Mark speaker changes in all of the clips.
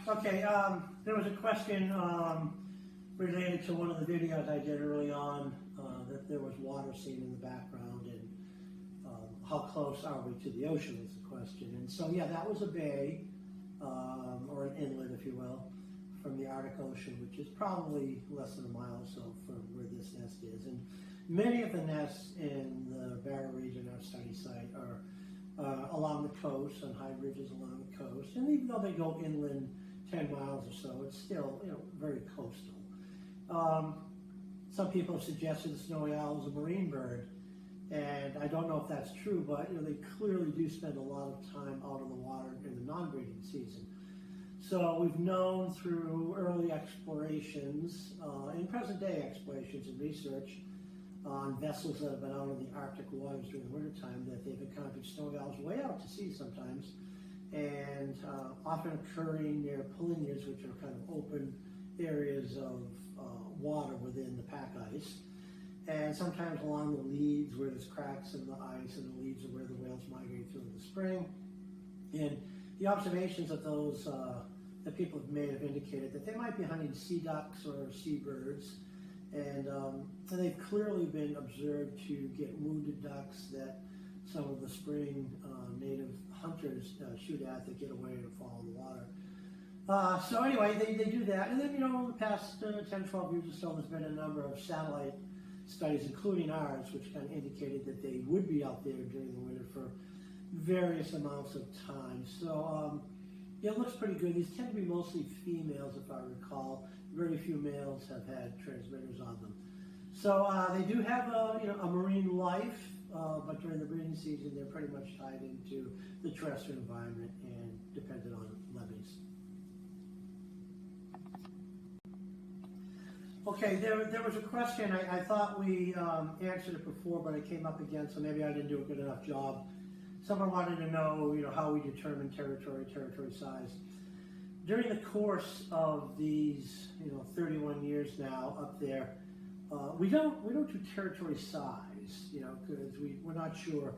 Speaker 1: Okay, there was a question related to one of the videos I did early on that there was water seen in the background, and how close are we to the ocean was the question. And so, yeah, that was a bay, or an inlet, if you will, from the Arctic Ocean, which is probably less than a mile or so from where this nest is. And many of the nests in the Barrow region, our study site, are along the coast, on high ridges along the coast. And even though they go inland 10 miles or so, it's still, very coastal. Some people have suggested the snowy owl is a marine bird, and I don't know if that's true, but they clearly do spend a lot of time out on the water in the non-breeding season. So we've known through early explorations, and present-day explorations and research on vessels that have been out in the Arctic waters during the wintertime that they've encountered snowy owls way out to sea sometimes, and often occurring near polynyas, which are kind of open areas of water within the pack ice, and sometimes along the leads where there's cracks in the ice, and the leads are where the whales migrate through in the spring. And the observations of those that people have made have indicated that they might be hunting sea ducks or seabirds, and they've clearly been observed to get wounded ducks that some of the spring native hunters shoot at that get away and fall in the water. So anyway, they do that. And then, in the past 10, 12 years or so, there's been a number of satellite studies, including ours, which kind of indicated that they would be out there during the winter for various amounts of time. So it looks pretty good. These tend to be mostly females, if I recall. Very few males have had transmitters on them. So they do have a marine life, but during the breeding season, they're pretty much tied into the terrestrial environment and dependent on lemmings. Okay, there was a question. I thought we answered it before, but it came up again, so maybe I didn't do a good enough job. Someone wanted to know, how we determine territory size. During the course of these, 31 years now up there, we don't do territory size, because we're not sure,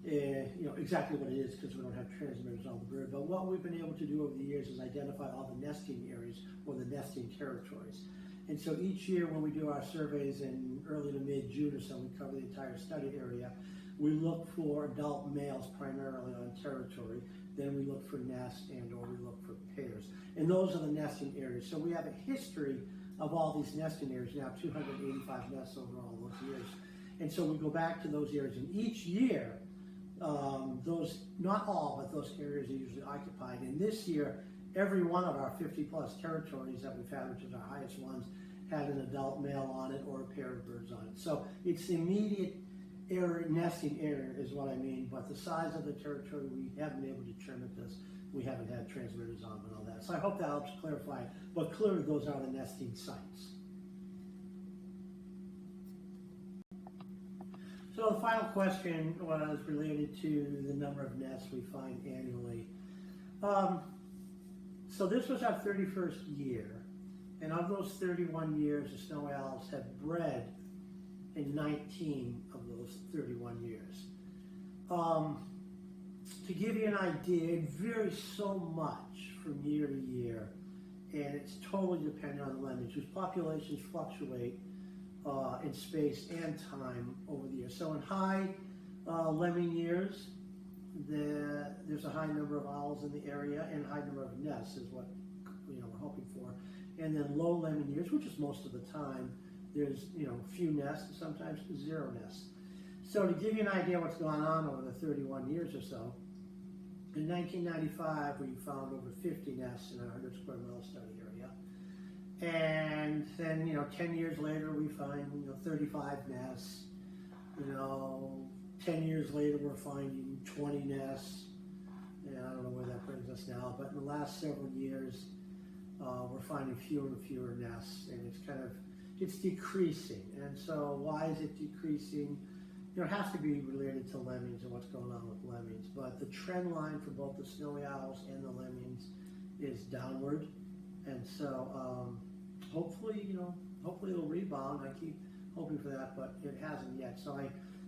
Speaker 1: exactly what it is, because we don't have transmitters on the bird. But what we've been able to do over the years is identify all the nesting areas or the nesting territories. And so each year when we do our surveys in early to mid-June or so, we cover the entire study area. We look for adult males primarily on territory. Then we look for nests or we look for pairs. And those are the nesting areas. So we have a history of all these nesting areas, now 285 nests over all those years. And so we go back to those areas. And each year, those, not all, but those areas are usually occupied. And this year, every one of our 50-plus territories that we've had, which is our highest ones, had an adult male on it or a pair of birds on it. So it's the immediate area, nesting area is what I mean, but the size of the territory we haven't been able to determine because we haven't had transmitters on and all that. So I hope that helps clarify, but clearly those are the nesting sites. So the final question was related to the number of nests we find annually. So this was our 31st year, and of those 31 years, the snowy owls have bred in 19 of those 31 years. To give you an idea, it varies so much from year to year, and it's totally dependent on the lemmings, whose populations fluctuate in space and time over the years. So in high lemming years, there's a high number of owls in the area, and a high number of nests is what we're hoping for. And then low lemming years, which is most of the time, there's few nests, sometimes zero nests. So to give you an idea what's gone on over the 31 years or so, in 1995 we found over 50 nests in a 100 square mile study area. And then 10 years later we find 35 nests. 10 years later we're finding 20 nests. And I don't know where that brings us now, but in the last several years we're finding fewer and fewer nests, and it's decreasing. And so why is it decreasing? It has to be related to lemmings and what's going on with lemmings. But the trend line for both the snowy owls and the lemmings is downward. And so hopefully it'll rebound. I keep hoping for that, but it hasn't yet. So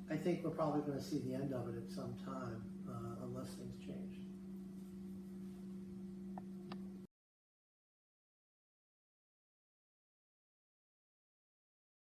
Speaker 1: I think we're probably going to see the end of it at some time.